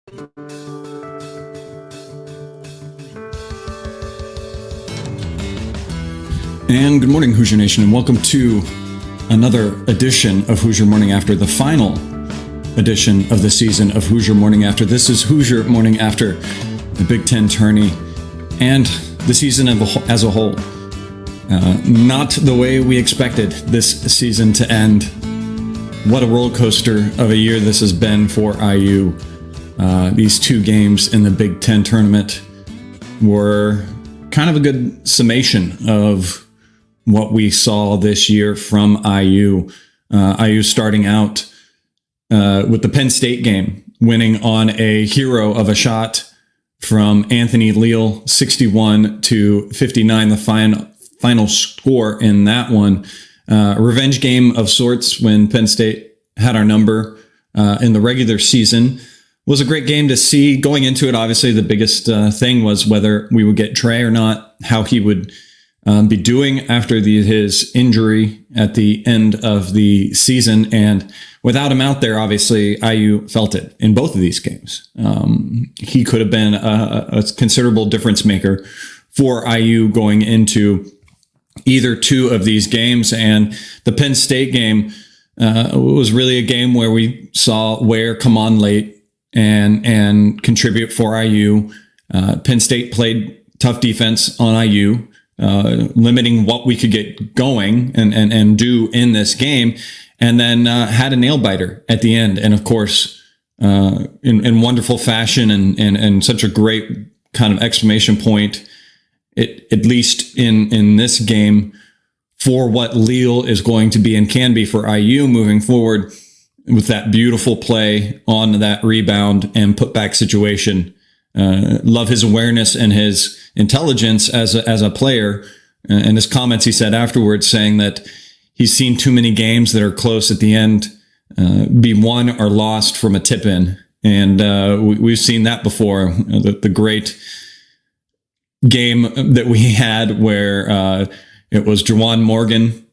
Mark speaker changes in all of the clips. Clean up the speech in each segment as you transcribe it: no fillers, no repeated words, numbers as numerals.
Speaker 1: And good morning, Hoosier Nation, and welcome to another edition of Hoosier Morning After, the final edition of the season of Hoosier Morning After. This is Hoosier Morning After the BigTen Tourney and the season as a whole. Not the way we expected this season to end. What a roller coaster of a year this has been for IU. These two games in the BigTen Tournament were kind of a good summation of what we saw this year from IU. IU starting out with the Penn State game, winning on a hero of a shot from Anthony Leal, 61-59, the final score in that one. A revenge game of sorts when Penn State had our number in the regular season. Was a great game to see. Going into it, obviously, the biggest thing was whether we would get Trey or not, how he would be doing after his injury at the end of the season. And without him out there, obviously, IU felt it in both of these games. He could have been a considerable difference maker for IU going into either two of these games. And the Penn State game was really a game where we saw Ware come on late and contribute for IU. Penn State played tough defense on IU, limiting what we could get going and do in this game, and then had a nail biter at the end. And of course, in wonderful fashion and such a great kind of exclamation point, at least in this game, for what Leal is going to be and can be for IU moving forward, with that beautiful play on that rebound and putback situation. Love his awareness and his intelligence as a player. And his comments he said afterwards, saying that he's seen too many games that are close at the end be won or lost from a tip-in. And we've seen that before. The great game that we had where it was Juwan Morgan.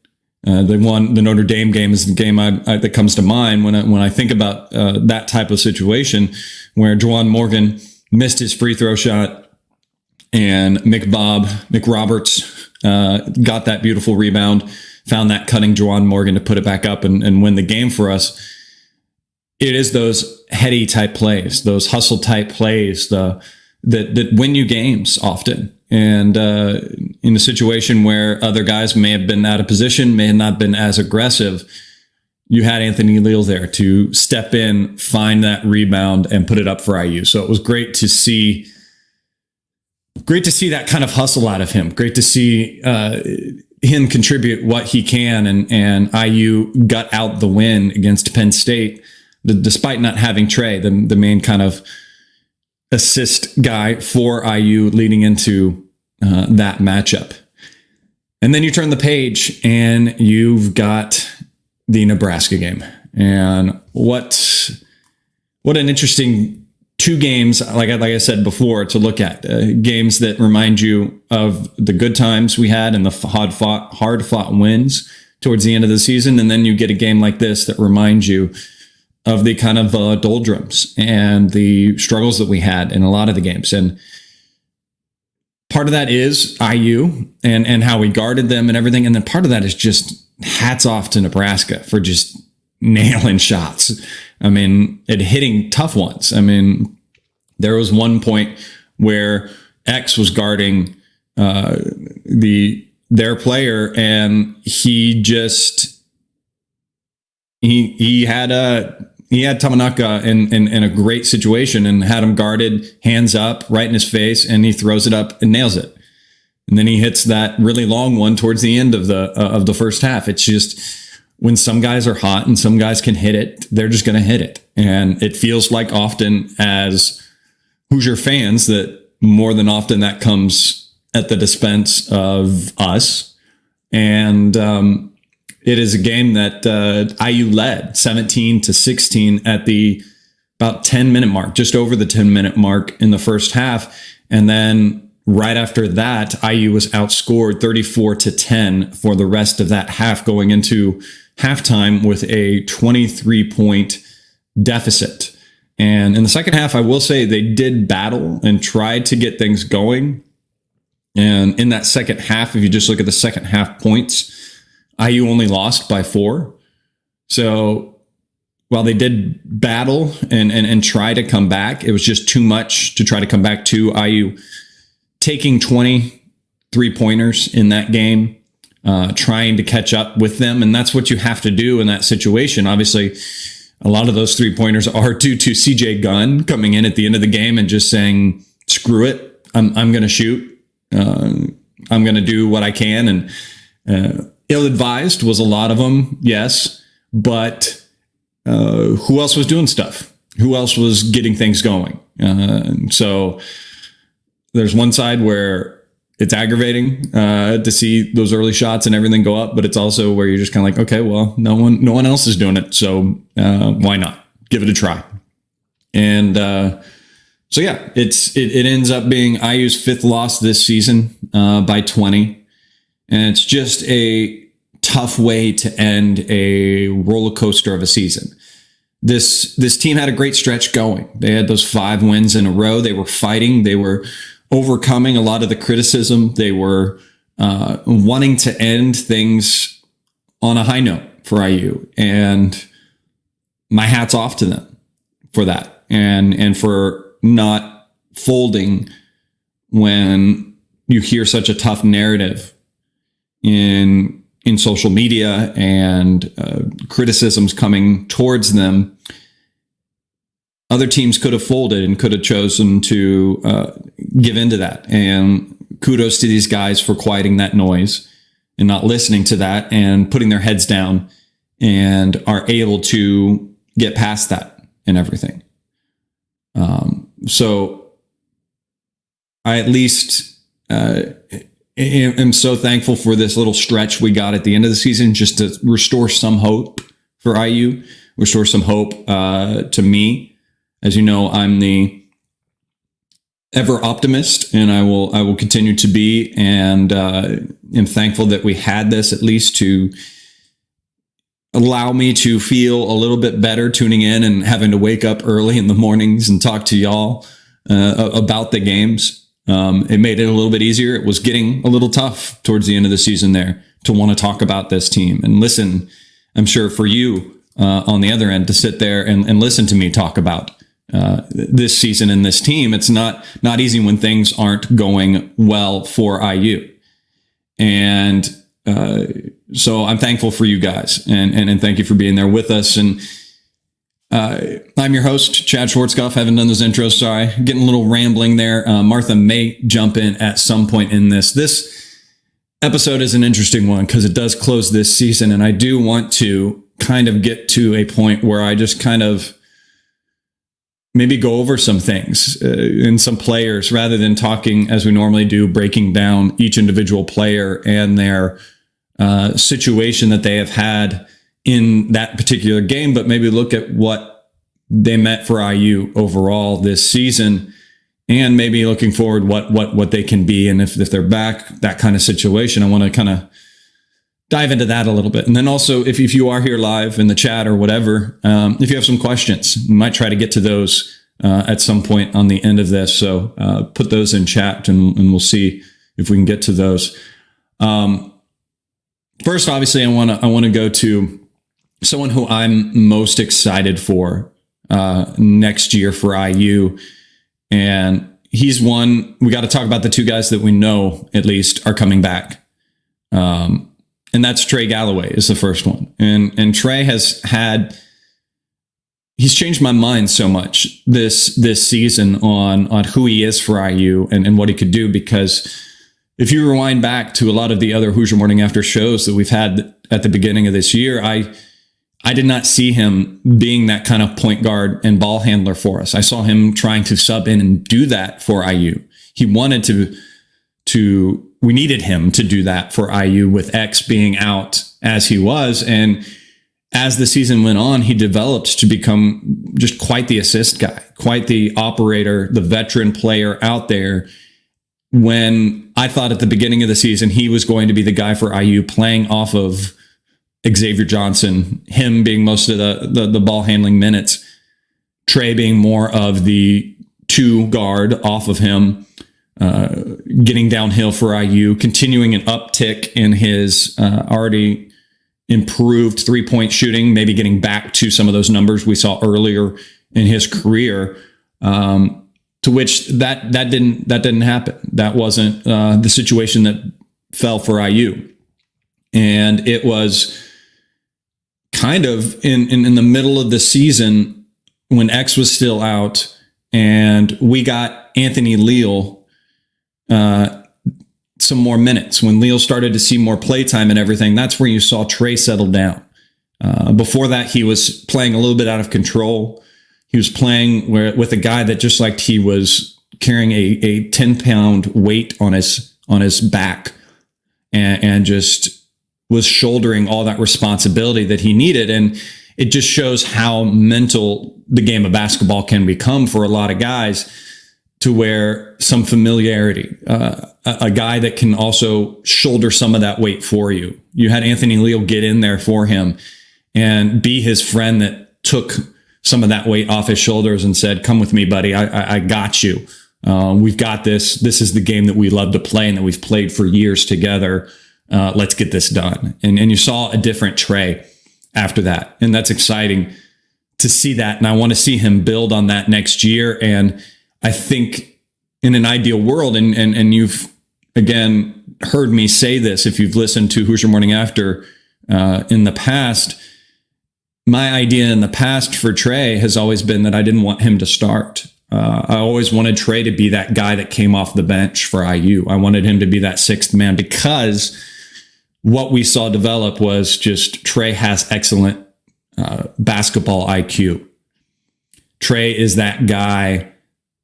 Speaker 1: They won the Notre Dame game is the game that comes to mind when I think about that type of situation where Juwan Morgan missed his free throw shot and Mick Roberts got that beautiful rebound, found that cutting Juwan Morgan to put it back up and win the game for us. It is those heady type plays, those hustle type plays that win you games often. And in a situation where other guys may have been out of position, may have not been as aggressive, you had Anthony Leal there to step in, find that rebound, and put it up for IU. So it was great to see that kind of hustle out of him. Great to see him contribute what he can, and IU got out the win against Penn State, despite not having Trey, the main kind of assist guy for IU leading into that matchup. And then you turn the page and you've got the Nebraska game. And what an interesting two games, like I said before, to look at. Games that remind you of the good times we had and the hard-fought wins towards the end of the season. And then you get a game like this that reminds you of the kind of doldrums and the struggles that we had in a lot of the games. And part of that is IU and how we guarded them and everything. And then part of that is just hats off to Nebraska for just nailing shots. I mean, hitting tough ones. I mean, there was one point where X was guarding their player, and he had Tamanaka in a great situation and had him guarded, hands up, right in his face, and he throws it up and nails it. And then he hits that really long one towards the end of the first half. It's just, when some guys are hot and some guys can hit it, they're just going to hit it. And it feels like often as Hoosier fans that more than often that comes at the expense of us. And it is a game that IU led 17-16 at the about 10-minute mark, just over the 10-minute mark in the first half. And then right after that, IU was outscored 34-10 for the rest of that half, going into halftime with a 23-point deficit. And in the second half, I will say they did battle and tried to get things going. And in that second half, if you just look at the second half points, IU only lost by 4. So while they did battle and try to come back, it was just too much to try to come back to. IU taking 20 3-pointers in that game, trying to catch up with them. And that's what you have to do in that situation. Obviously, a lot of those 3-pointers are due to CJ Gunn coming in at the end of the game and just saying, screw it, I'm going to shoot. I'm going to do what I can. And ill-advised was a lot of them, yes. But who else was doing stuff? Who else was getting things going? So there's one side where it's aggravating to see those early shots and everything go up, but it's also where you're just kind of like, okay, well, no one else is doing it, so why not give it a try? And so yeah, it ends up being IU's 5th loss this season by 20, and it's just a tough way to end a roller coaster of a season. This team had a great stretch going. They had those 5 wins in a row. They were fighting. They were overcoming a lot of the criticism. They were wanting to end things on a high note for IU. And my hat's off to them for that. And for not folding when you hear such a tough narrative in social media and criticisms coming towards them. Other teams could have folded and could have chosen to give into that. And kudos to these guys for quieting that noise and not listening to that and putting their heads down and are able to get past that and everything. So I at least am so thankful for this little stretch we got at the end of the season, just to restore some hope for IU, restore some hope to me. As you know, I'm the ever optimist, and I will continue to be, and am thankful that we had this at least to allow me to feel a little bit better tuning in and having to wake up early in the mornings and talk to y'all about the games. It made it a little bit easier. It was getting a little tough towards the end of the season there to want to talk about this team and listen. I'm sure for you on the other end to sit there and listen to me talk about this season and this team. It's not easy when things aren't going well for IU. And so I'm thankful for you guys and thank you for being there with us. And I'm your host, Chad Schwarzkopf. Haven't done those intros. Sorry, getting a little rambling there. Martha may jump in at some point in this. This episode is an interesting one because it does close this season. And I do want to kind of get to a point where I just kind of maybe go over some things and some players rather than talking as we normally do, breaking down each individual player and their situation that they have had in that particular game, but maybe look at what they meant for IU overall this season and maybe looking forward what they can be. And if they're back, that kind of situation, I want to kind of dive into that a little bit. And then also, if you are here live in the chat or whatever, if you have some questions, we might try to get to those at some point on the end of this. So put those in chat and we'll see if we can get to those. First, obviously, I want to go to someone who I'm most excited for next year for IU. And he's one, we got to talk about the 2 guys that we know at least are coming back. And that's Trey Galloway is the first one. And Trey he's changed my mind so much this season on who he is for IU and what he could do, because if you rewind back to a lot of the other Hoosier Morning After shows that we've had at the beginning of this year, I did not see him being that kind of point guard and ball handler for us. I saw him trying to sub in and do that for IU. He wanted we needed him to do that for IU with X being out as he was. And as the season went on, he developed to become just quite the assist guy, quite the operator, the veteran player out there. When I thought at the beginning of the season, he was going to be the guy for IU playing off of Xavier Johnson, him being most of the ball handling minutes. Trey being more of the 2 guard off of him, getting downhill for IU, continuing an uptick in his already improved 3-point shooting, maybe getting back to some of those numbers we saw earlier in his career. To which that didn't happen. That wasn't the situation that fell for IU, and it was kind of in the middle of the season when X was still out, and we got Anthony Leal some more minutes. When Leal started to see more playtime and everything, that's where you saw Trey settle down. Before that, he was playing a little bit out of control. He was playing with a guy that just like he was carrying a 10-pound weight on his back and just was shouldering all that responsibility that he needed. And it just shows how mental the game of basketball can become for a lot of guys, to where some familiarity, a guy that can also shoulder some of that weight for you. You had Anthony Leal get in there for him and be his friend that took some of that weight off his shoulders and said, "Come with me, buddy. I got you. We've got this. This is the game that we love to play and that we've played for years together. Let's get this done." And you saw a different Trey after that. And that's exciting to see that. And I want to see him build on that next year. And I think in an ideal world, and you've, again, heard me say this if you've listened to Hoosier Morning After in the past, my idea in the past for Trey has always been that I didn't want him to start. I always wanted Trey to be that guy that came off the bench for IU. I wanted him to be that 6th man, because what we saw develop was just Trey has excellent basketball IQ. Trey is that guy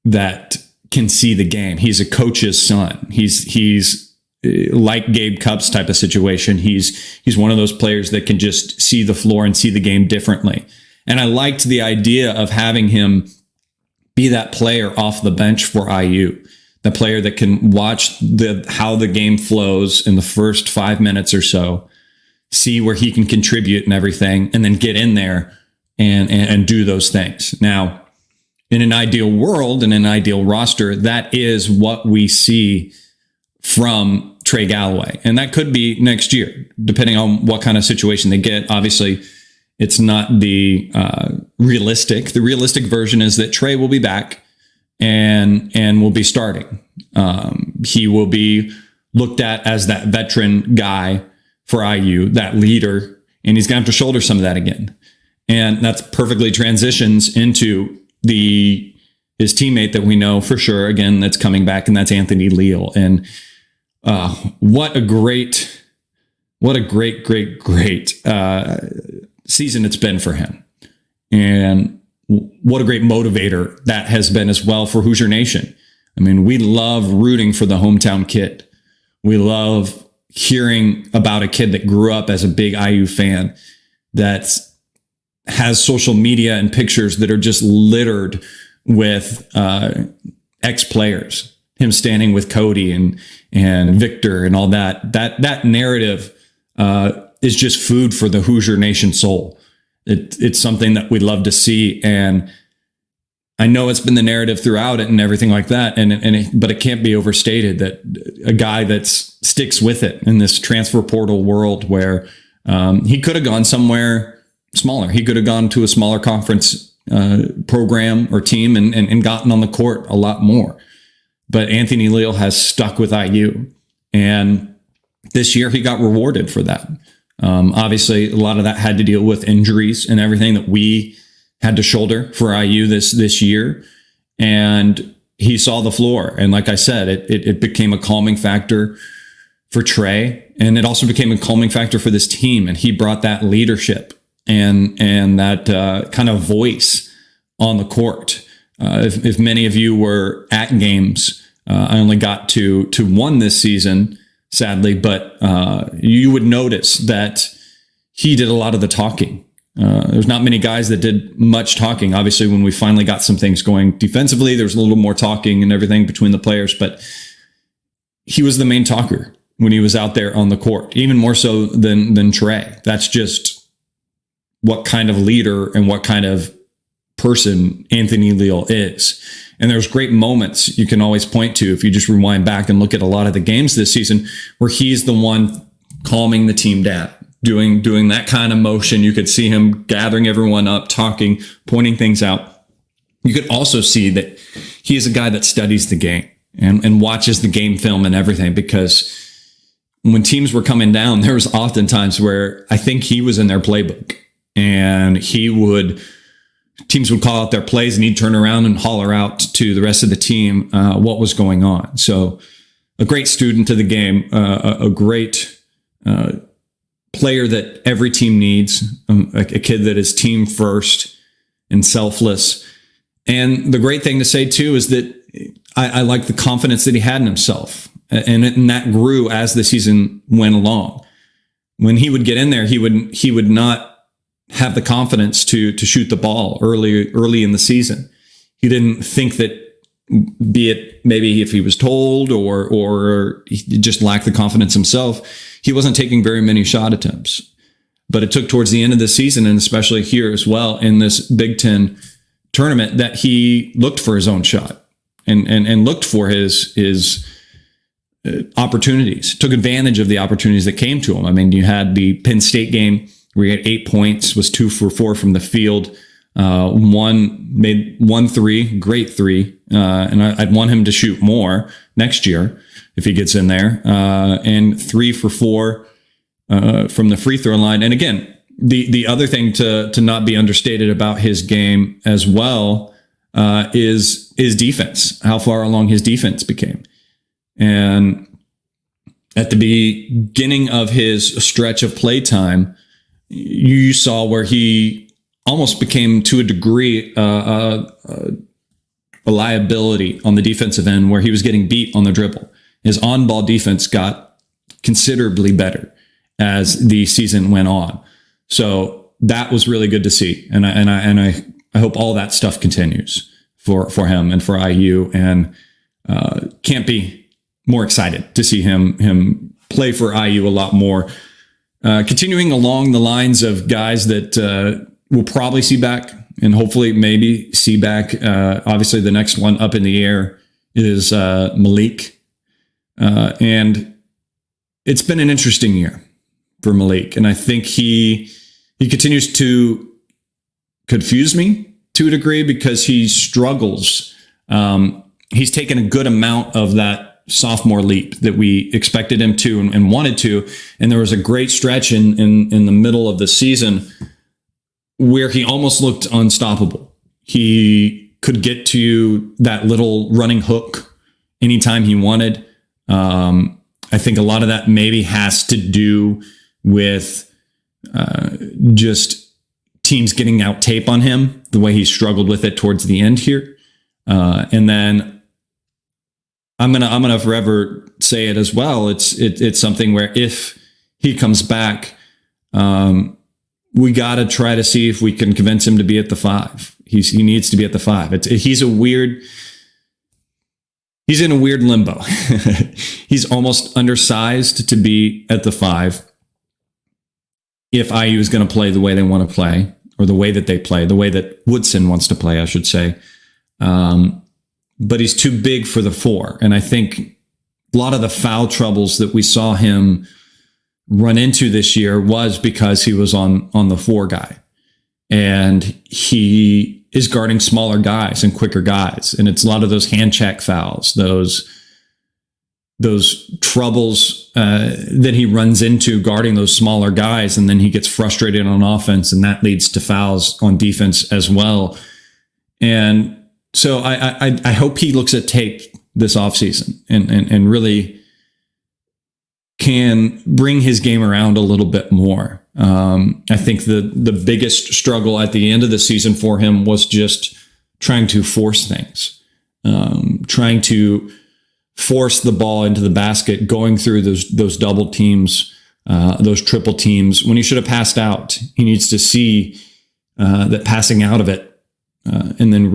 Speaker 1: that can see the game. He's a coach's son. He's like Gabe Cupps type of situation. He's one of those players that can just see the floor and see the game differently. And I liked the idea of having him be that player off the bench for IU, the player that can watch how the game flows in the first 5 minutes or so, see where he can contribute and everything, and then get in there and do those things. Now, in an ideal world, in an ideal roster, that is what we see from Trey Galloway. And that could be next year, depending on what kind of situation they get. Obviously, it's not the realistic. The realistic version is that Trey will be back and will be starting. He will be looked at as that veteran guy for IU, that leader, and he's going to have to shoulder some of that again. And that's perfectly transitions into his teammate that we know for sure, again, that's coming back, and that's Anthony Leal. And what a great season it's been for him. And what a great motivator that has been as well for Hoosier Nation. I mean, we love rooting for the hometown kid. We love hearing about a kid that grew up as a big IU fan, that has social media and pictures that are just littered with ex-players, him standing with Cody and Victor and all that. That narrative is just food for the Hoosier Nation soul. It's something that we love to see, and I know it's been the narrative throughout it and everything like that. But it can't be overstated that a guy that sticks with it in this transfer portal world, where he could have gone somewhere smaller. He could have gone to a smaller conference program or team and gotten on the court a lot more. But Anthony Leal has stuck with IU, and this year he got rewarded for that. Obviously, a lot of that had to deal with injuries and everything that we had to shoulder for IU this year. And he saw the floor. And like I said, it became a calming factor for Trey. And it also became a calming factor for this team. And he brought that leadership and that kind of voice on the court. If many of you were at games, I only got to one this season, sadly, but you would notice that he did a lot of the talking. There's not many guys that did much talking. Obviously, when we finally got some things going defensively, there's a little more talking and everything between the players, but he was the main talker when he was out there on the court, even more so than Trey. That's just what kind of leader and what kind of person Anthony Leal is. And there's great moments you can always point to if you just rewind back and look at a lot of the games this season where he's the one calming the team down, doing that kind of motion. You could see him gathering everyone up, talking, pointing things out. You could also see that he is a guy that studies the game and watches the game film and everything, because when teams were coming down, there was often times where I think he was in their playbook, and teams would call out their plays and he'd turn around and holler out to the rest of the team what was going on. So a great student of the game, a great player that every team needs, a kid that is team first and selfless. And the great thing to say too is that I like the confidence that he had in himself, and that grew as the season went along. When he would get in there, he would not have the confidence to shoot the ball early in the season. He didn't think that, be it maybe if he was told or he just lacked the confidence himself, he wasn't taking very many shot attempts. But it took towards the end of the season, and especially here as well in this Big Ten tournament, that he looked for his own shot and looked for his opportunities, took advantage of the opportunities that came to him. I mean, you had the Penn State game where he had 8 points, was 2 for 4 from the field, made 1 3, great 3. And I'd want him to shoot more next year if he gets in there, and 3 for 4 from the free throw line. And again, the other thing to not be understated about his game as well is defense, how far along his defense became. And at the beginning of his stretch of play time, you saw where he almost became, to a degree, a liability on the defensive end, where he was getting beat on the dribble. His on-ball defense got considerably better as the season went on. So that was really good to see. And I hope all that stuff continues for him and for IU, and can't be more excited to see him play for IU a lot more. Continuing along the lines of guys that we'll probably see back, and hopefully maybe see back. Obviously, the next one up in the air is Malik. And it's been an interesting year for Malik. And I think he continues to confuse me to a degree, because he struggles. He's taken a good amount of that sophomore leap that we expected him to and wanted to. And there was a great stretch in the middle of the season where he almost looked unstoppable. He could get to that little running hook anytime he wanted. I think a lot of that maybe has to do with just teams getting out tape on him, the way he struggled with it towards the end here. And then I'm gonna forever say it as well. It's something where if he comes back, we got to try to see if we can convince him to be at the 5. He needs to be at the 5. He's in a weird limbo. He's almost undersized to be at the 5. If IU is going to play the way they want to play, or the way that they play, the way that Woodson wants to play, I should say. But he's too big for the 4. And I think a lot of the foul troubles that we saw him run into this year was because he was on the 4 guy. And he is guarding smaller guys and quicker guys. And it's a lot of those hand check fouls, those troubles that he runs into guarding those smaller guys, and then he gets frustrated on offense, and that leads to fouls on defense as well. And so I hope he looks at tape this offseason and really can bring his game around a little bit more. I think the biggest struggle at the end of the season for him was just trying to force things, trying to force the ball into the basket, going through those double teams, those triple teams, when he should have passed out. He needs to see that passing out of it, and then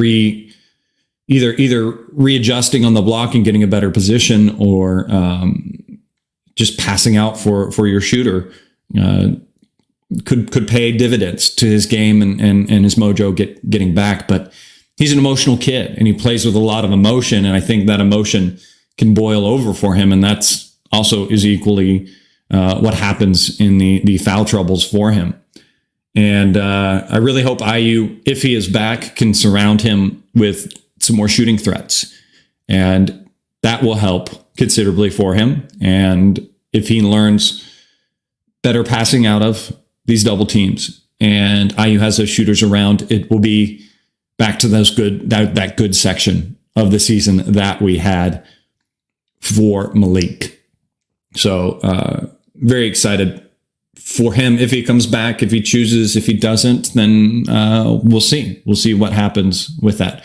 Speaker 1: either readjusting on the block and getting a better position, or just passing out for your shooter could pay dividends to his game and his mojo getting back. But he's an emotional kid, and he plays with a lot of emotion. And I think that emotion can boil over for him. And that's also is equally what happens in the foul troubles for him. And I really hope IU, if he is back, can surround him with some more shooting threats. And that will help considerably for him. And if he learns better passing out of these double teams and IU has those shooters around, it will be back to those that good section of the season that we had for Malik. So very excited for him if he comes back. If he chooses, if he doesn't, then we'll see. We'll see what happens with that.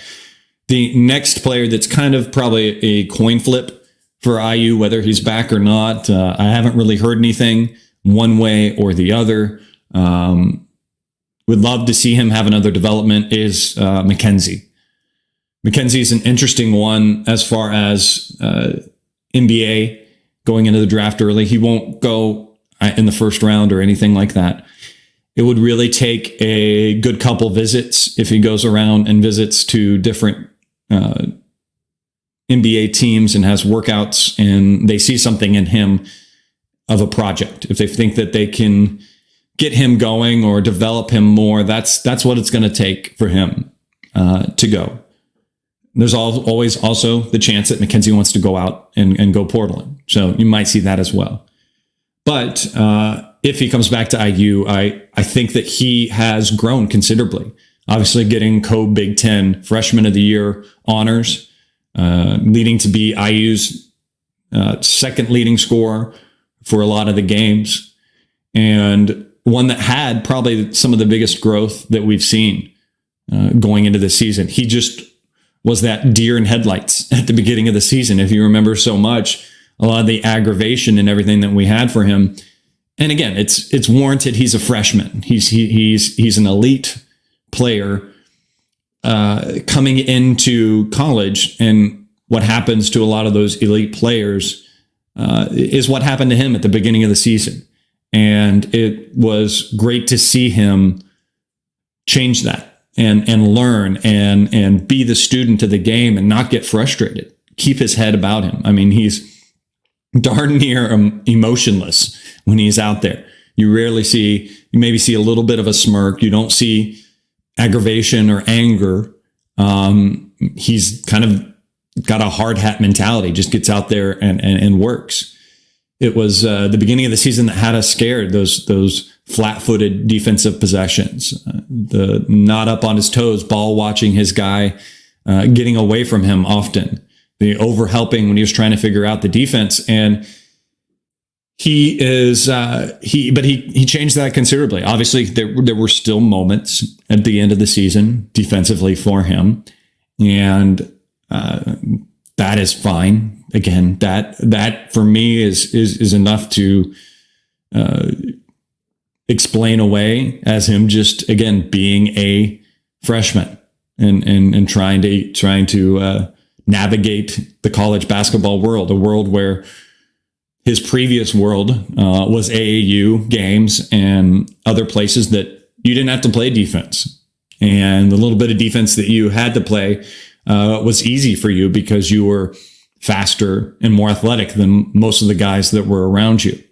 Speaker 1: The next player that's kind of probably a coin flip for IU, whether he's back or not, I haven't really heard anything one way or the other. Would love to see him have another development is Mackenzie. Mackenzie is an interesting one as far as NBA going into the draft early. He won't go in the first round or anything like that. It would really take a good couple visits if he goes around and visits to different NBA teams and has workouts and they see something in him of a project. If they think that they can get him going or develop him more, that's what it's going to take for him to go. There's always also the chance that Mackenzie wants to go out and go portaling. So you might see that as well. But if he comes back to IU, I think that he has grown considerably. Obviously getting Big Ten Freshman of the Year honors, leading to be IU's second leading scorer for a lot of the games, and one that had probably some of the biggest growth that we've seen going into the season. He just was that deer in headlights at the beginning of the season. If you remember so much, a lot of the aggravation and everything that we had for him. And again, it's warranted. He's a freshman. He's an elite player coming into college. And what happens to a lot of those elite players is what happened to him at the beginning of the season. And it was great to see him change that and learn and be the student of the game and not get frustrated. Keep his head about him. I mean, he's darn near emotionless when he's out there. You maybe see a little bit of a smirk. You don't see aggravation or anger. He's kind of got a hard hat mentality, just gets out there and works. It was the beginning of the season that had us scared, those flat-footed defensive possessions, the not up on his toes, ball watching his guy, getting away from him often, the overhelping when he was trying to figure out the defense. And he changed that considerably. Obviously, there were still moments at the end of the season defensively for him, and that is fine. Again, that for me is enough to explain away as him just again being a freshman and trying to navigate the college basketball world, a world where his previous world was AAU games and other places that you didn't have to play defense, and the little bit of defense that you had to play was easy for you because you were faster and more athletic than most of the guys that were around you.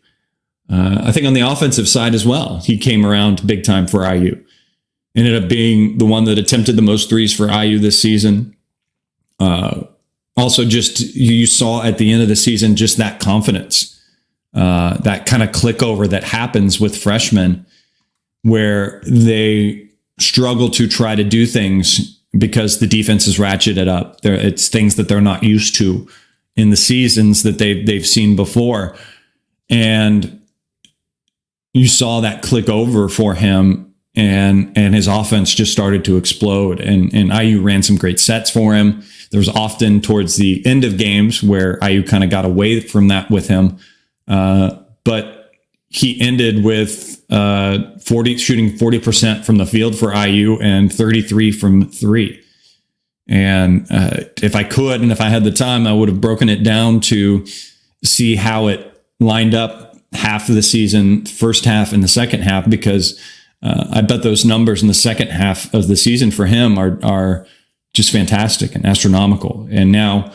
Speaker 1: I think on the offensive side as well, he came around big time for IU. Ended up being the one that attempted the most threes for IU this season. Also, just you saw at the end of the season, just that confidence, that kind of click over that happens with freshmen where they struggle to try to do things because the defense is ratcheted up. It's things that they're not used to in the seasons that they've seen before. And you saw that click over for him, and his offense just started to explode. And IU ran some great sets for him. There was often towards the end of games where IU kind of got away from that with him. But he ended with shooting 40% from the field for IU and 33 from three. And if I could, and if I had the time, I would have broken it down to see how it lined up half of the season, first half and the second half, because I bet those numbers in the second half of the season for him are just fantastic and astronomical. And now,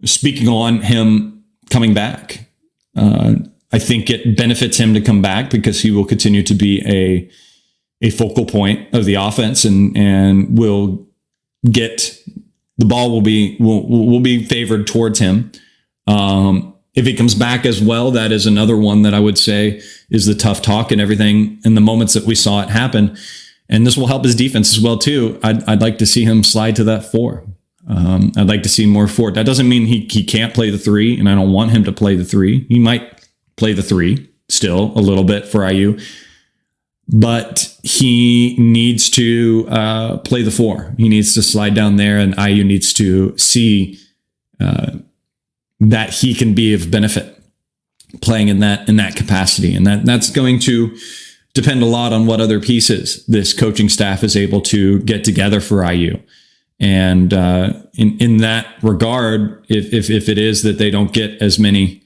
Speaker 1: speaking on him coming back, I think it benefits him to come back because he will continue to be a focal point of the offense, and will get the ball will be favored towards him. If he comes back as well, that is another one that I would say is the tough talk and everything in the moments that we saw it happen. And this will help his defense as well too. I'd like to see him slide to that 4. I'd like to see more 4. That doesn't mean he can't play the 3, and I don't want him to play the 3. He might play the 3 still a little bit for IU, but he needs to play the 4. He needs to slide down there, and IU needs to see that he can be of benefit playing in that capacity. And that's going to depend a lot on what other pieces this coaching staff is able to get together for IU. And in that regard, if it is that they don't get as many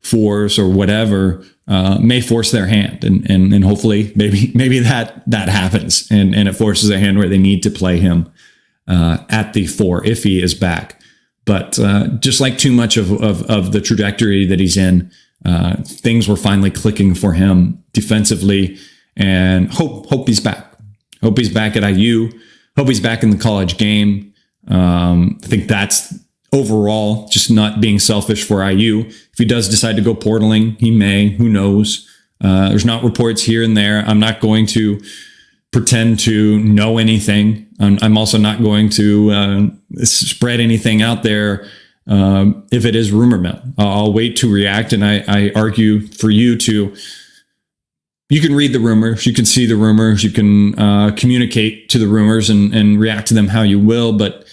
Speaker 1: 4s or whatever, may force their hand, and hopefully maybe that happens, and it forces a hand where they need to play him at the 4 if he is back. But just like too much of the trajectory that he's in, things were finally clicking for him defensively, and hope he's back. Hope he's back at IU. Hope he's back in the college game. I think that's overall just not being selfish for IU. If he does decide to go portaling, he may. Who knows? There's not reports here and there. I'm not going to pretend to know anything. I'm also not going to spread anything out there if it is rumor mill. I'll wait to react, and I argue for you to. You can read the rumors, you can see the rumors, you can communicate to the rumors and react to them how you will, but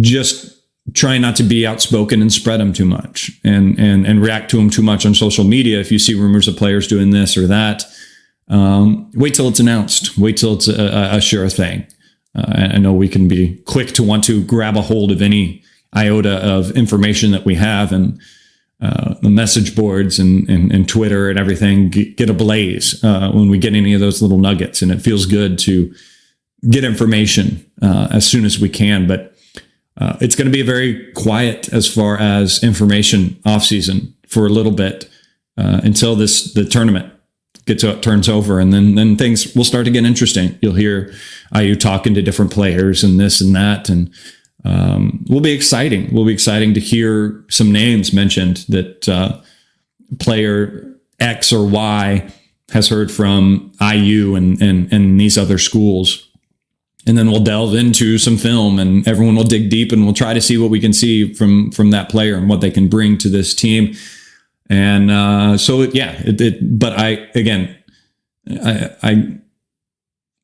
Speaker 1: just try not to be outspoken and spread them too much and react to them too much on social media. If you see rumors of players doing this or that, wait till it's announced. Wait till it's a sure thing. I know we can be quick to want to grab a hold of any iota of information that we have, and the message boards and Twitter and everything get ablaze when we get any of those little nuggets, and it feels good to get information as soon as we can. But it's going to be a very quiet as far as information off season for a little bit until the tournament turns over, and then things will start to get interesting. You'll hear IU talking to different players and this and that, and will be exciting. Will be exciting to hear some names mentioned that player X or Y has heard from IU and these other schools. And then we'll delve into some film, and everyone will dig deep, and we'll try to see what we can see from that player and what they can bring to this team. And but I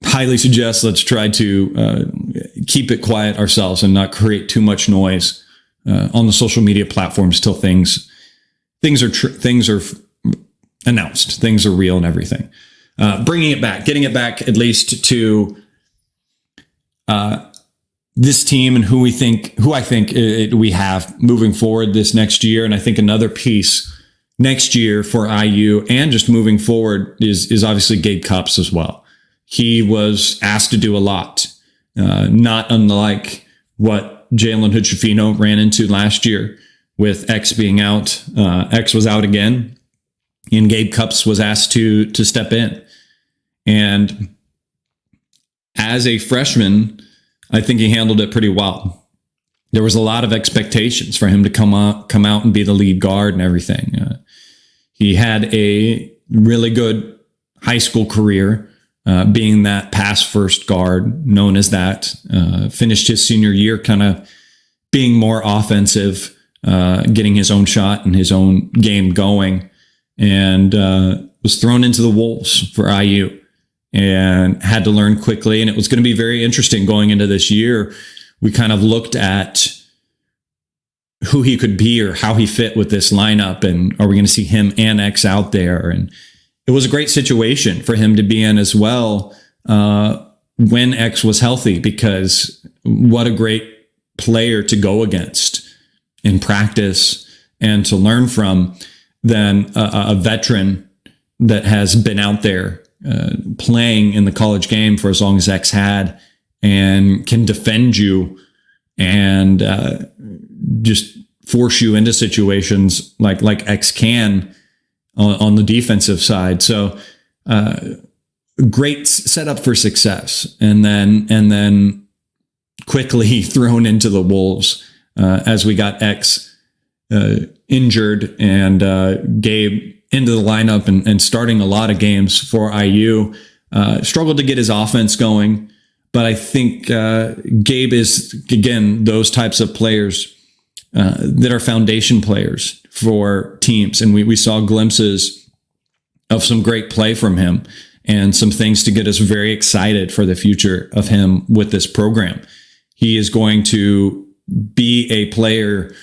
Speaker 1: highly suggest let's try to keep it quiet ourselves and not create too much noise on the social media platforms till things are announced, things are real and everything. Bringing it back, getting it back at least to this team and who I think we have moving forward this next year. And I think another piece next year for IU and just moving forward is obviously Gabe Cupps as well. He was asked to do a lot, not unlike what Jalen Hood-Schifino ran into last year with X being out. X was out again, and Gabe Cupps was asked to step in. And as a freshman, I think he handled it pretty well. There was a lot of expectations for him to come out and be the lead guard and everything. He had a really good high school career, being that pass first guard, known as that. Finished his senior year kind of being more offensive, getting his own shot and his own game going, and was thrown into the wolves for IU and had to learn quickly. And it was going to be very interesting going into this year. We kind of looked at who he could be or how he fit with this lineup, and are we going to see him and X out there? And it was a great situation for him to be in as well when X was healthy, because what a great player to go against in practice and to learn from. than a veteran that has been out there playing in the college game for as long as X had and can defend you and just force you into situations like X can on the defensive side. So great setup for success, and then quickly thrown into the wolves as we got X injured and Gabe into the lineup and starting a lot of games for IU. Struggled to get his offense going, but I think Gabe is, again, those types of players that are foundation players for teams. And we saw glimpses of some great play from him and some things to get us very excited for the future of him with this program. He is going to be a player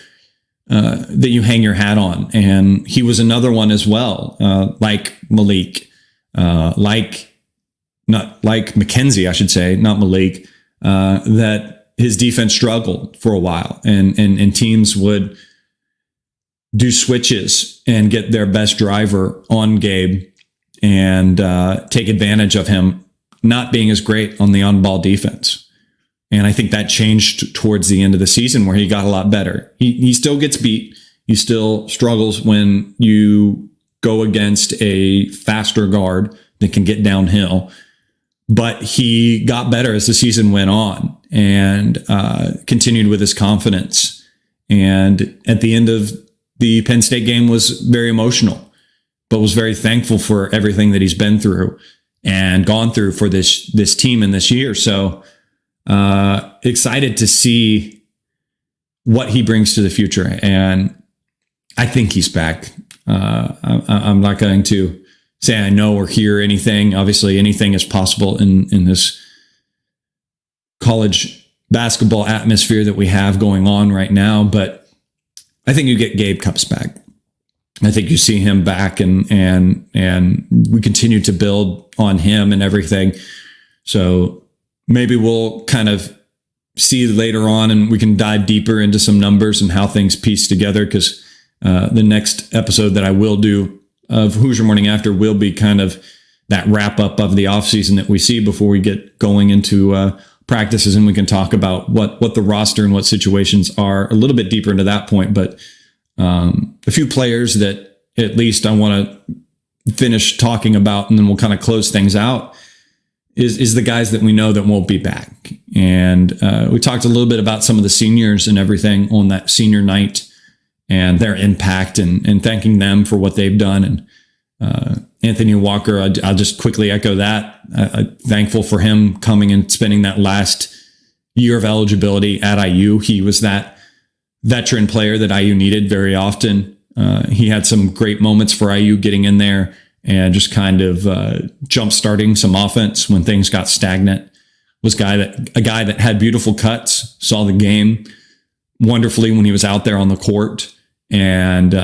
Speaker 1: that you hang your hat on. And he was another one as well, like Malik, like Mackenzie, I should say, not Malik, that his defense struggled for a while, and teams would do switches and get their best driver on Gabe and take advantage of him not being as great on the on-ball defense. And I think that changed towards the end of the season where he got a lot better. He still gets beat. He still struggles when you go against a faster guard that can get downhill. But he got better as the season went on and continued with his confidence. And at the end of the Penn State game was very emotional, but was very thankful for everything that he's been through and gone through for this team in this year. So excited to see what he brings to the future. And I think he's back. I'm not going to say I know or hear anything. Obviously, anything is possible in this college basketball atmosphere that we have going on right now. But I think you get Gabe comes back. I think you see him back, and we continue to build on him and everything. So maybe we'll kind of see later on, and we can dive deeper into some numbers and how things piece together, because the next episode that I will do of Hoosier Morning After will be kind of that wrap up of the offseason that we see before we get going into practices, and we can talk about what the roster and what situations are a little bit deeper into that point. But a few players that at least I want to finish talking about, and then we'll kind of close things out, is the guys that we know that won't be back. And we talked a little bit about some of the seniors and everything on that senior night and their impact, and thanking them for what they've done. And Anthony Walker, I'll just quickly echo that. I'm thankful for him coming and spending that last year of eligibility at IU. He was that veteran player that IU needed very often. He had some great moments for IU getting in there and just kind of jump-starting some offense when things got stagnant. Was a guy that had beautiful cuts, saw the game wonderfully when he was out there on the court, and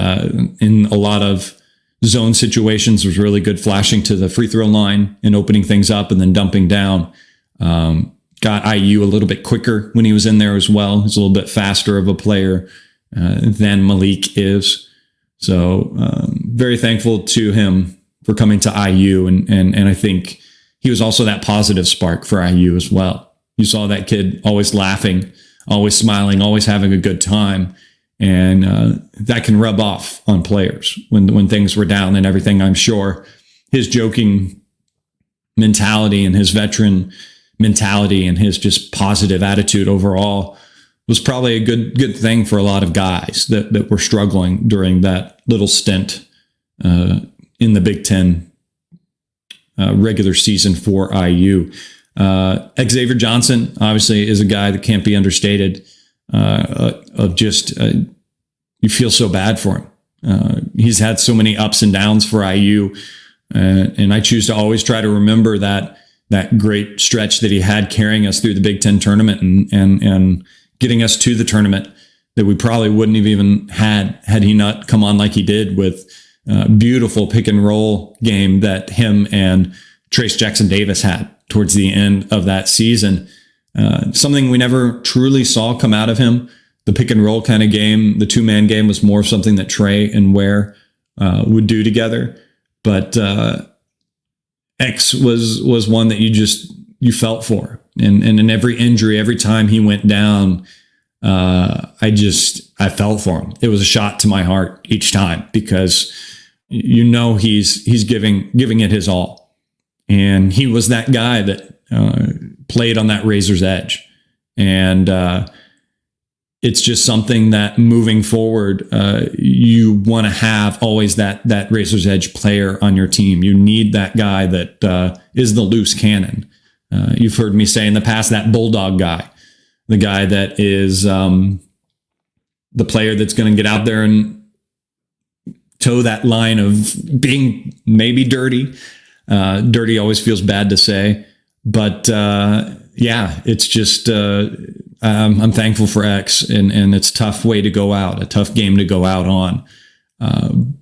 Speaker 1: in a lot of zone situations was really good flashing to the free throw line and opening things up and then dumping down. Got IU a little bit quicker when he was in there as well. He's a little bit faster of a player than Malik is. So very thankful to him for coming to IU. And I think he was also that positive spark for IU as well. You saw that kid always laughing, always smiling, always having a good time. And that can rub off on players when things were down and everything. I'm sure his joking mentality and his veteran mentality and his just positive attitude overall was probably a good thing for a lot of guys that were struggling during that little stint in the Big Ten regular season for IU. Xavier Johnson, obviously, is a guy that can't be understated. Of just, you feel so bad for him. He's had so many ups and downs for IU, and I choose to always try to remember that great stretch that he had carrying us through the Big Ten tournament and getting us to the tournament that we probably wouldn't have even had he not come on like he did with beautiful pick and roll game that him and Trace Jackson Davis had towards the end of that season. Something we never truly saw come out of him. The pick and roll kind of game, the two-man game was more something that Trey and Ware would do together. But X was one that you felt for, and in every injury, every time he went down, I felt for him. It was a shot to my heart each time, because he's giving it his all, and he was that guy that played on that razor's edge, and it's just something that moving forward, you want to have always that razor's edge player on your team. You need that guy that is the loose cannon. You've heard me say in the past, that bulldog guy, the guy that is the player that's going to get out there and toe that line of being maybe dirty. Dirty always feels bad to say, but it's just I'm thankful for X, and it's a tough way to go out, a tough game to go out on.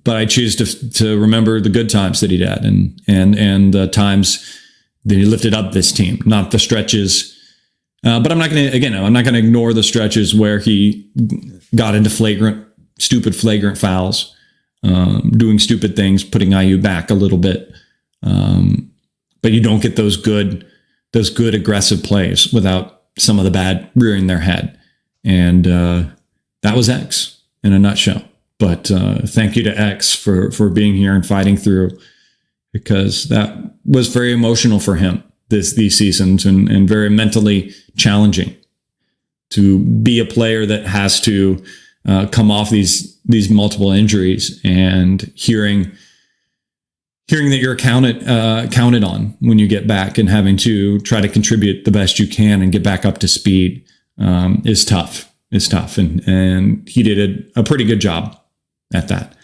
Speaker 1: But I choose to remember the good times that he had, and the times that he lifted up this team, not the stretches. But I'm not going to ignore the stretches where he got into stupid flagrant fouls, doing stupid things, putting IU back a little bit. But you don't get those good aggressive plays without some of the bad rearing their head. And that was X in a nutshell. But thank you to X for being here and fighting through, because that was very emotional for him these seasons, and very mentally challenging to be a player that has to come off these multiple injuries, and hearing that you're counted on when you get back, and having to try to contribute the best you can and get back up to speed is tough. It's tough, and he did a pretty good job at that.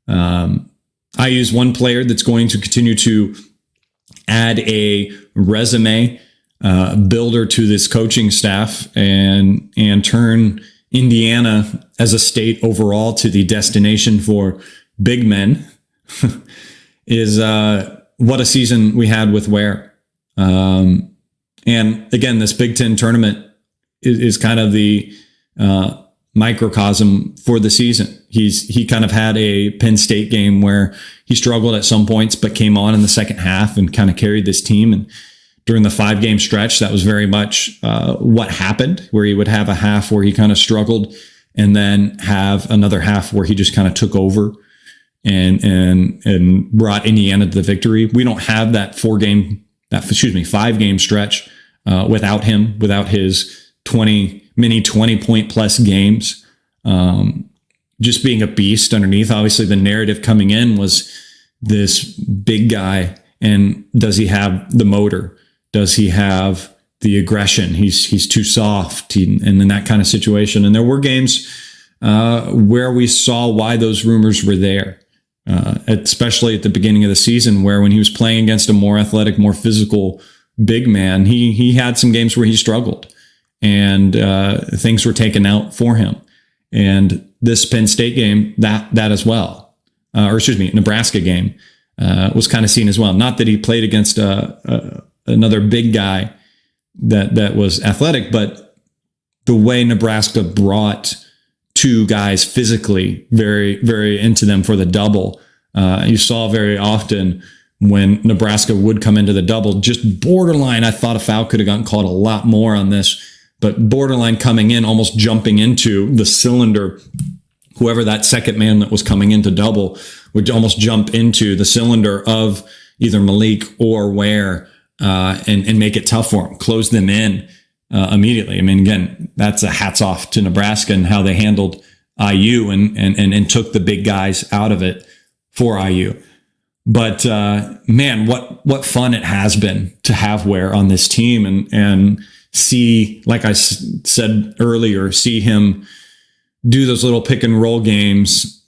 Speaker 1: I use one player that's going to continue to add a resume builder to this coaching staff, and turn Indiana as a state overall to the destination for big men. Is what a season we had with Ware. And again, this BigTen tournament is kind of the microcosm for the season. He kind of had a Penn State game where he struggled at some points, but came on in the second half and kind of carried this team. And during the 5-game stretch, that was very much what happened, where he would have a half where he kind of struggled, and then have another half where he just kind of took over and brought Indiana to the victory. We don't have that 5-game stretch without him, without his 20-point plus games. Just being a beast underneath. Obviously, the narrative coming in was this big guy, and does he have the motor? Does he have the aggression? He's too soft, and in that kind of situation. And there were games where we saw why those rumors were there. Especially at the beginning of the season, where when he was playing against a more athletic, more physical big man, he had some games where he struggled, and things were taken out for him. And this Penn State game, that as well, Nebraska game was kind of seen as well. Not that he played against another big guy that was athletic, but the way Nebraska brought two guys physically very, very into them for the double. You saw very often when Nebraska would come into the double, just borderline. I thought a foul could have gotten called a lot more on this, but borderline coming in, almost jumping into the cylinder. Whoever that second man that was coming into double would almost jump into the cylinder of either Malik or Ware and make it tough for him, close them in immediately. I mean, again, that's a hats off to Nebraska and how they handled IU and took the big guys out of it for IU. But man, what fun it has been to have Ware on this team and see, like I said earlier, see him do those little pick and roll games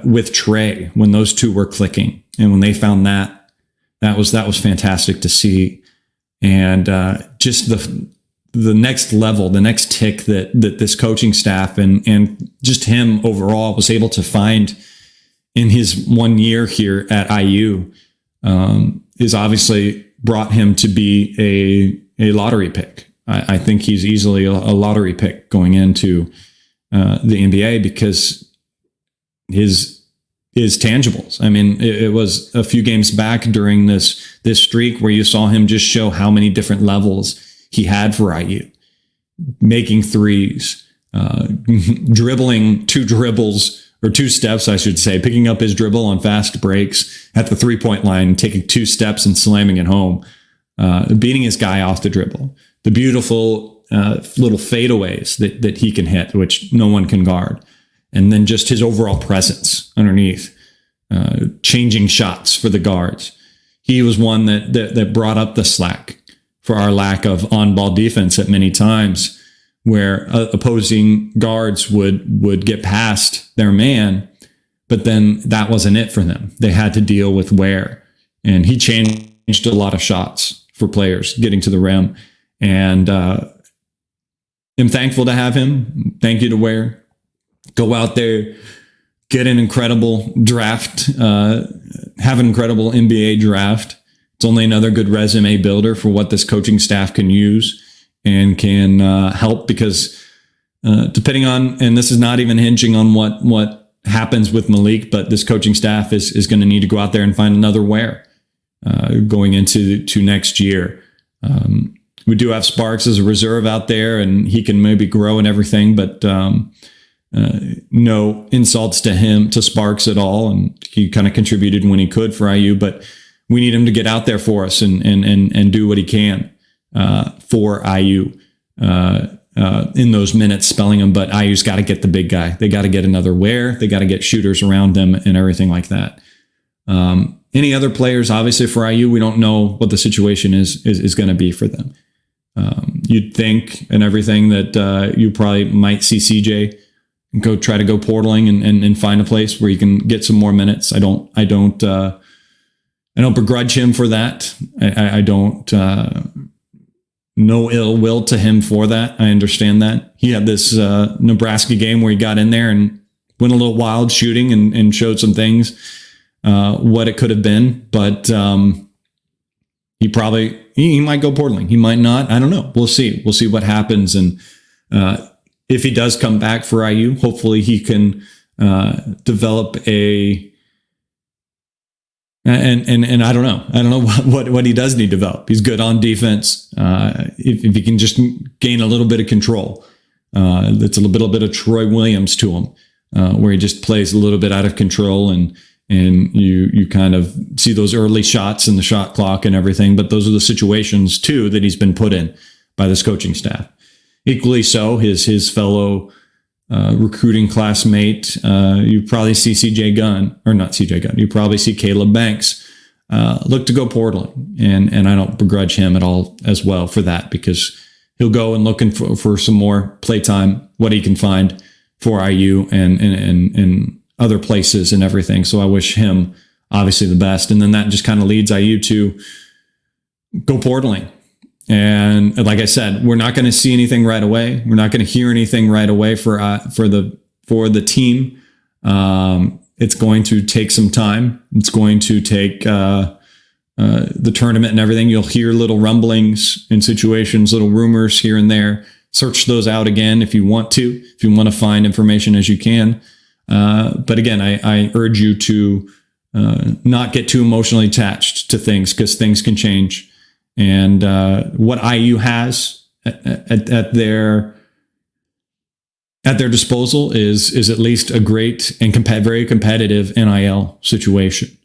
Speaker 1: with Trey when those two were clicking, and when they found that was fantastic to see. And just the next level, the next tick that this coaching staff and just him overall was able to find in his 1 year here at IU is obviously brought him to be a lottery pick. I think he's easily a lottery pick going into the NBA, because his is tangibles. I mean, it was a few games back during this streak where you saw him just show how many different levels he had for IU, making threes, dribbling 2 dribbles or 2 steps, I should say, picking up his dribble on fast breaks at the 3-point line, taking 2 steps and slamming it home, beating his guy off the dribble. The beautiful little fadeaways that he can hit, which no one can guard. And then just his overall presence underneath, changing shots for the guards. He was one that brought up the slack for our lack of on-ball defense at many times, where opposing guards would get past their man, but then that wasn't it for them. They had to deal with Ware. And he changed a lot of shots for players getting to the rim. And I'm thankful to have him. Thank you to Ware. Go out there, get an incredible draft, have an incredible NBA draft. It's only another good resume builder for what this coaching staff can use and can help, because depending on, and this is not even hinging on what happens with Malik, but this coaching staff is going to need to go out there and find another Ware going into next year. We do have Sparks as a reserve out there, and he can maybe grow and everything, but no insults to him, to Sparks at all. And he kind of contributed when he could for IU, but we need him to get out there for us and do what he can for IU in those minutes, spelling them. But IU's got to get the big guy. They got to get another Ware. They got to get shooters around them and everything like that. Any other players, obviously for IU, we don't know what the situation is going to be for them. You'd think and everything that you probably might see CJ try to go portaling and find a place where he can get some more minutes. I don't begrudge him for that. I don't no ill will to him for that. I understand that. He had this Nebraska game where he got in there and went a little wild shooting and showed some things, what it could have been. But he might go portaling. He might not. I don't know. We'll see. We'll see what happens. And if he does come back for IU, hopefully he can develop and I don't know. I don't know what he does need to develop. He's good on defense. If he can just gain a little bit of control, that's a little bit of Troy Williams to him, where he just plays a little bit out of control, and you kind of see those early shots in the shot clock and everything. But those are the situations too that he's been put in by this coaching staff. Equally so, his fellow recruiting classmate, you probably see you probably see Caleb Banks look to go portaling, and I don't begrudge him at all as well for that, because he'll go and looking for some more playtime, what he can find for IU and other places and everything. So I wish him obviously the best, and then that just kind of leads IU to go portaling. And like I said, we're not going to see anything right away. We're not going to hear anything right away for the team. It's going to take some time. It's going to take the tournament and everything. You'll hear little rumblings in situations, little rumors here and there. Search those out again if you want to. If you want to find information as you can. But again, I urge you to not get too emotionally attached to things, because things can change. And what IU has at their disposal is at least a great and very competitive NIL situation,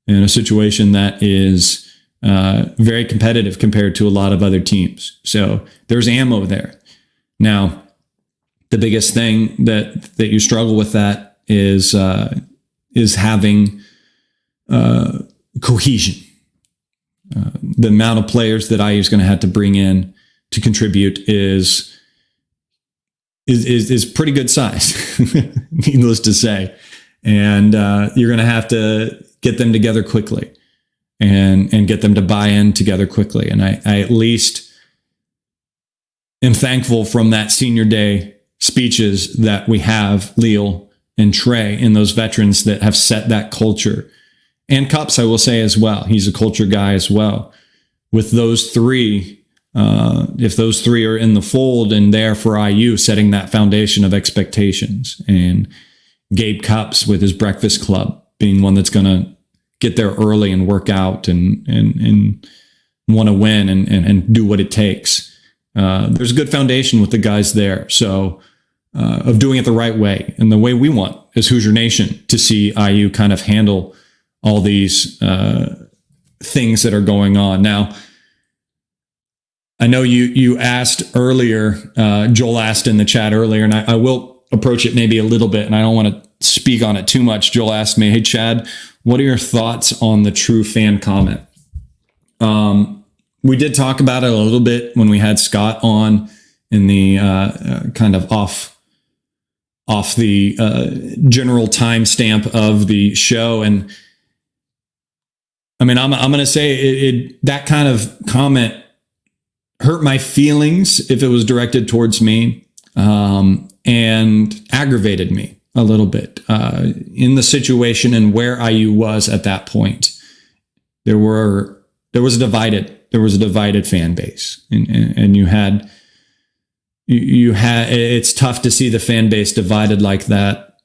Speaker 1: and a situation that is very competitive compared to a lot of other teams. So there's ammo there. Now, the biggest thing that you struggle with that is having cohesion. The amount of players that IU is going to have to bring in to contribute is pretty good size, needless to say. And you're going to have to get them together quickly and get them to buy in together quickly. And I at least am thankful from that senior day speeches that we have Leal and Trey and those veterans that have set that culture. And Cups, I will say as well. He's a culture guy as well. With those three, if those three are in the fold and there for IU, setting that foundation of expectations. And Gabe Cups with his Breakfast Club, being one that's going to get there early and work out and want to win and do what it takes. There's a good foundation with the guys there. So of doing it the right way and the way we want as Hoosier Nation to see IU kind of handle all these things that are going on. Now, I know you asked earlier, Joel asked in the chat earlier, and I will approach it maybe a little bit, and I don't want to speak on it too much. Joel asked me, hey, Chad, what are your thoughts on the true fan comment? We did talk about it a little bit when we had Scott on in the kind of off the general timestamp of the show. And I mean, I'm going to say that kind of comment hurt my feelings if it was directed towards me, and aggravated me a little bit in the situation and where IU was at that point. There was a divided fan base, and you had it's tough to see the fan base divided like that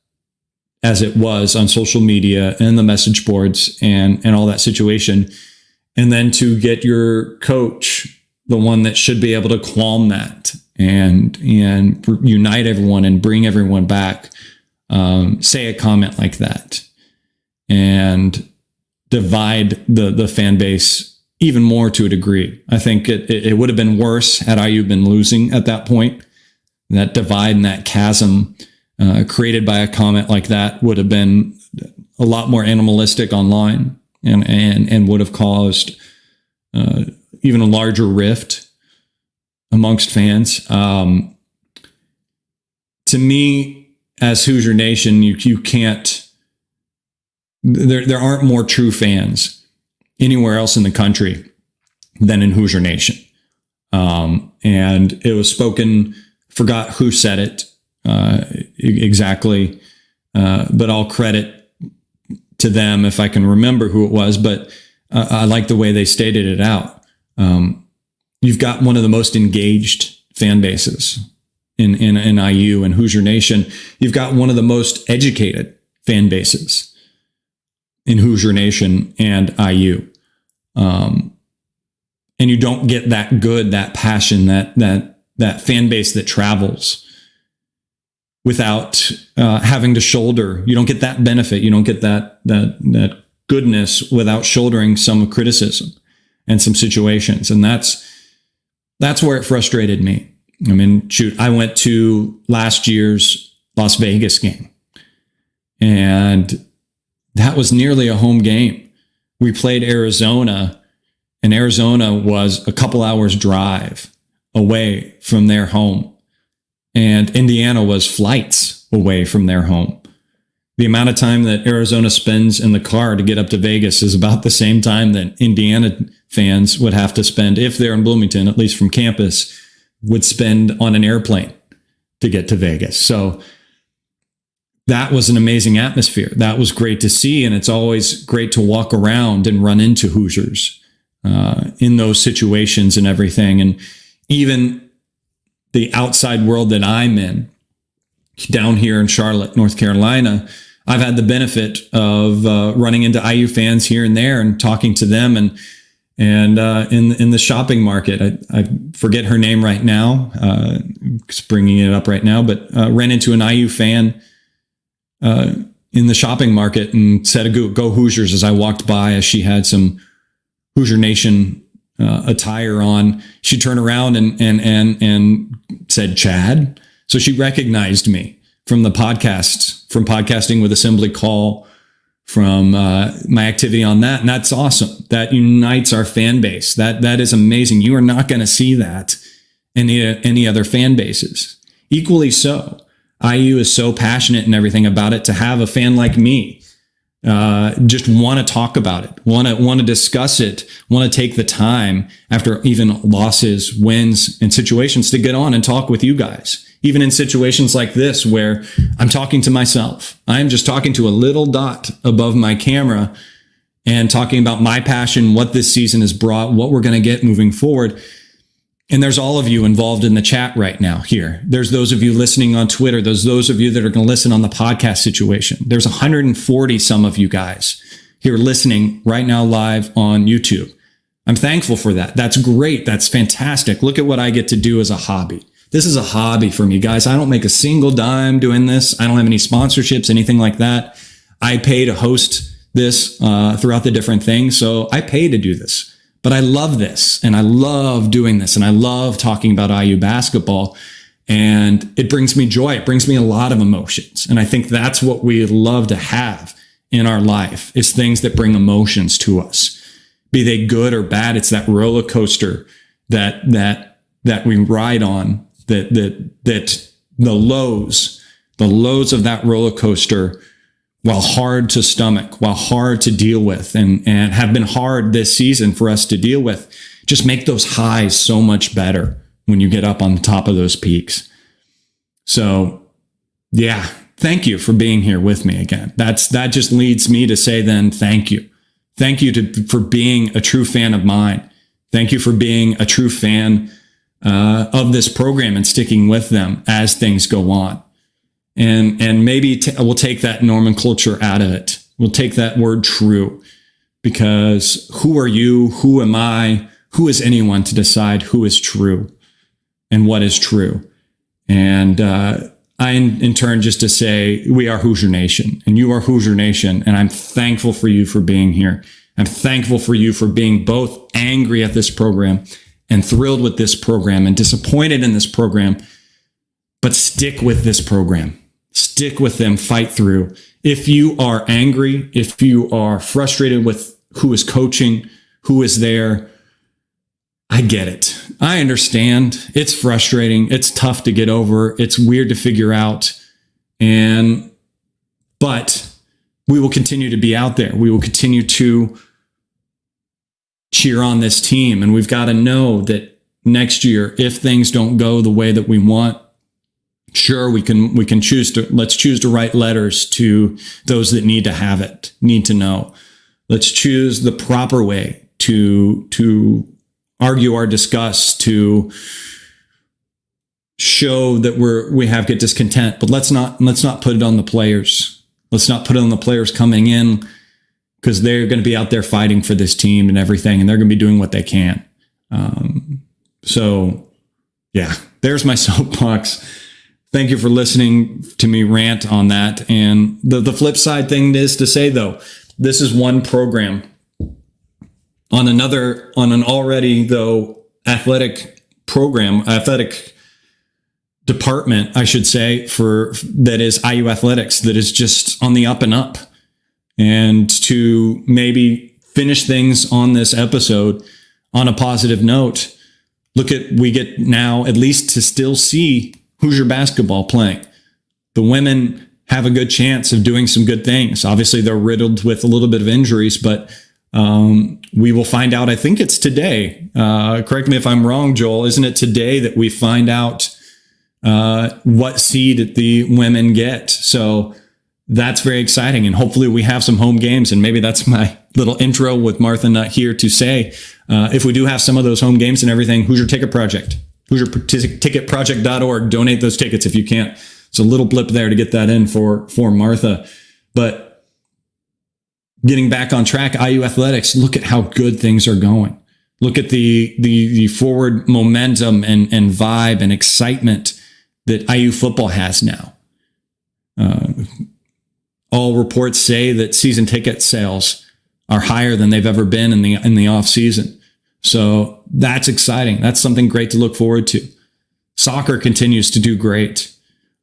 Speaker 1: as it was on social media and the message boards and all that situation. And then to get your coach, the one that should be able to calm that and unite everyone and bring everyone back, say a comment like that and divide the fan base even more to a degree. I think it would have been worse had IU been losing at that point. That divide and that chasm created by a comment like that would have been a lot more animalistic online and would have caused even a larger rift amongst fans. To me, as Hoosier Nation, you can't. There aren't more true fans anywhere else in the country than in Hoosier Nation. And it was spoken, forgot who said it exactly, but all credit to them if I can remember who it was, but I like the way they stated it out. You've got one of the most engaged fan bases in IU and Hoosier Nation. You've got one of the most educated fan bases in Hoosier Nation and IU. And you don't get that passion, that fan base that travels without having to shoulder. You don't get that benefit. You don't get that goodness without shouldering some criticism and some situations. And that's where it frustrated me. I mean, shoot, I went to last year's Las Vegas game, and that was nearly a home game. We played Arizona, and Arizona was a couple hours drive away from their home. And Indiana was flights away from their home. The amount of time that Arizona spends in the car to get up to Vegas is about the same time that Indiana fans would have to spend, if they're in Bloomington, at least from campus, would spend on an airplane to get to Vegas. So that was an amazing atmosphere. That was great to see. And it's always great to walk around and run into Hoosiers in those situations and everything. And even the outside world that I'm in, down here in Charlotte, North Carolina, I've had the benefit of running into IU fans here and there and talking to them. And in the shopping market, I forget her name right now, just bringing it up right now, but ran into an IU fan in the shopping market and said, "Go Hoosiers," as I walked by, as she had some Hoosier Nation attire on. She turned around and said, "Chad." So she recognized me from the podcasts, from podcasting with Assembly Call, from my activity on that. And that's awesome. That unites our fan base. That is amazing. You are not going to see that in any other fan bases. Equally so, IU is so passionate and everything about it. To have a fan like me just want to talk about it, want to discuss it, want to take the time after even losses, wins, and situations to get on and talk with you guys. Even in situations like this where I'm talking to myself, I'm just talking to a little dot above my camera and talking about my passion, what this season has brought, what we're going to get moving forward. And there's all of you involved in the chat right now here. There's those of you listening on Twitter. There's those of you that are going to listen on the podcast situation. There's 140 some of you guys here listening right now live on YouTube. I'm thankful for that. That's great. That's fantastic. Look at what I get to do as a hobby. This is a hobby for me, guys. I don't make a single dime doing this. I don't have any sponsorships, anything like that. I pay to host this throughout the different things. So I pay to do this. But I love this, and I love doing this, and I love talking about IU basketball, and it brings me joy. It brings me a lot of emotions, and I think that's what we love to have in our life, is things that bring emotions to us, be they good or bad. It's that roller coaster that we ride on, that the lows of that roller coaster, while hard to stomach, while hard to deal with, and have been hard this season for us to deal with, just make those highs so much better when you get up on the top of those peaks. So yeah, thank you for being here with me again. That just leads me to say then, thank you. Thank you for being a true fan of mine. Thank you for being a true fan of this program and sticking with them as things go on. And maybe we'll take that nomenclature out of it. We'll take that word true, because who are you? Who am I? Who is anyone to decide who is true and what is true? And I, in turn, just to say, we are Hoosier Nation, and you are Hoosier Nation. And I'm thankful for you for being here. I'm thankful for you for being both angry at this program and thrilled with this program and disappointed in this program. But stick with this program. Stick with them, fight through. If you are angry, if you are frustrated with who is coaching, who is there, I get it. I understand. It's frustrating. It's tough to get over. It's weird to figure out. But we will continue to be out there. We will continue to cheer on this team. And we've got to know that next year, if things don't go the way that we want, sure, we can choose to write letters to those that need to have it, need to know. Let's choose the proper way to argue or discuss, to show that we have get discontent. But let's not put it on the players. Let's not put it on the players coming in, because they're going to be out there fighting for this team and everything, and they're going to be doing what they can. So yeah, there's my soapbox. Thank you for listening to me rant on that. And the flip side thing is to say, though, this is one program on an already, though, athletic department, I should say, that is IU athletics, that is just on the up and up. And to maybe finish things on this episode on a positive note, we get now at least to still see Hoosier basketball playing. The women have a good chance of doing some good things. Obviously, they're riddled with a little bit of injuries, but we will find out. I think it's today. Correct me if I'm wrong, Joel. Isn't it today that we find out what seed the women get? So that's very exciting. And hopefully we have some home games. And maybe that's my little intro with Martha not here to say, if we do have some of those home games and everything, Hoosier Ticket Project. HoosierTicketProject.org. Donate those tickets if you can't. It's a little blip there to get that in for Martha. But getting back on track, IU athletics, look at how good things are going. Look at the forward momentum and vibe and excitement that IU football has now. All reports say that season ticket sales are higher than they've ever been in the off season. So that's exciting. That's something great to look forward to. Soccer continues to do great.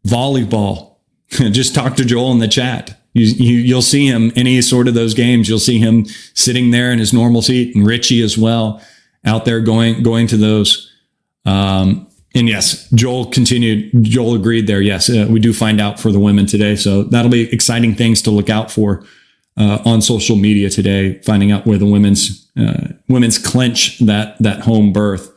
Speaker 1: Volleyball. Just talk to Joel in the chat. You'll see him any sort of those games. You'll see him sitting there in his normal seat, and Richie as well out there going to those. And yes, Joel agreed there. Yes, we do find out for the women today. So that'll be exciting things to look out for on social media today, finding out where the women's clinch that home berth.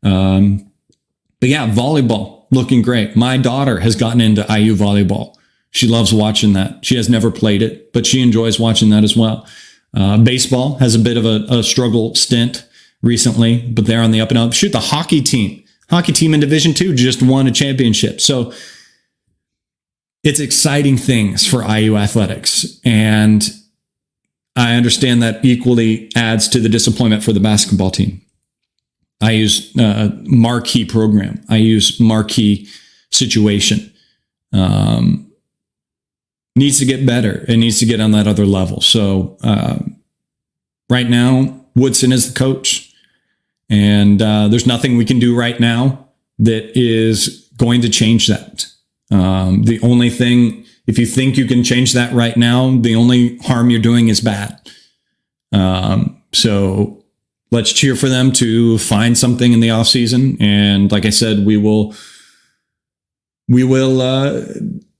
Speaker 1: But yeah, volleyball looking great. My daughter has gotten into IU volleyball. She loves watching that. She has never played it, but she enjoys watching that as well. Baseball has a bit of a struggle stint recently, but they're on the up and up. Shoot, the hockey team in Division II just won a championship. So it's exciting things for IU athletics. And I understand that equally adds to the disappointment for the basketball team. IU's marquee program, IU's marquee situation needs to get better. It needs to get on that other level. So right now, Woodson is the coach, and there's nothing we can do right now that is going to change that. The only thing, if you think you can change that right now, the only harm you're doing is bad. So let's cheer for them to find something in the off season. And like I said, we will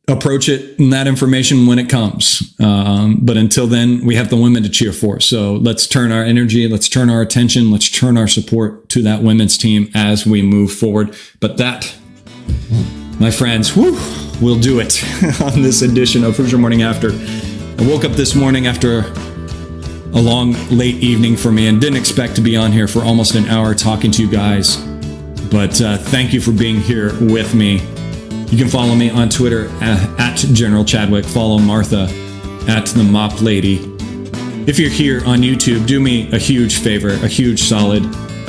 Speaker 1: approach it and that information when it comes. But until then, we have the women to cheer for. So let's turn our energy, let's turn our attention, let's turn our support to that women's team as we move forward. But that, my friends, we'll do it on this edition of Hoosier Morning After. I woke up this morning after a long, late evening for me and didn't expect to be on here for almost an hour talking to you guys. But thank you for being here with me. You can follow me on Twitter at General Chadwick. Follow Martha at the Mop Lady. If you're here on YouTube, do me a huge favor, a huge solid.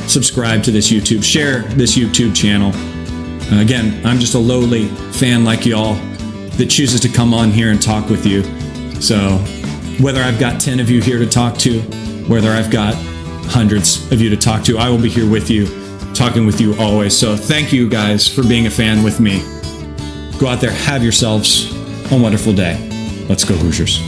Speaker 1: Subscribe to this YouTube. Share this YouTube channel. Again, I'm just a lowly fan like y'all that chooses to come on here and talk with you. So whether I've got 10 of you here to talk to, whether I've got hundreds of you to talk to, I will be here with you, talking with you always. So thank you guys for being a fan with me. Go out there, have yourselves a wonderful day. Let's go Hoosiers.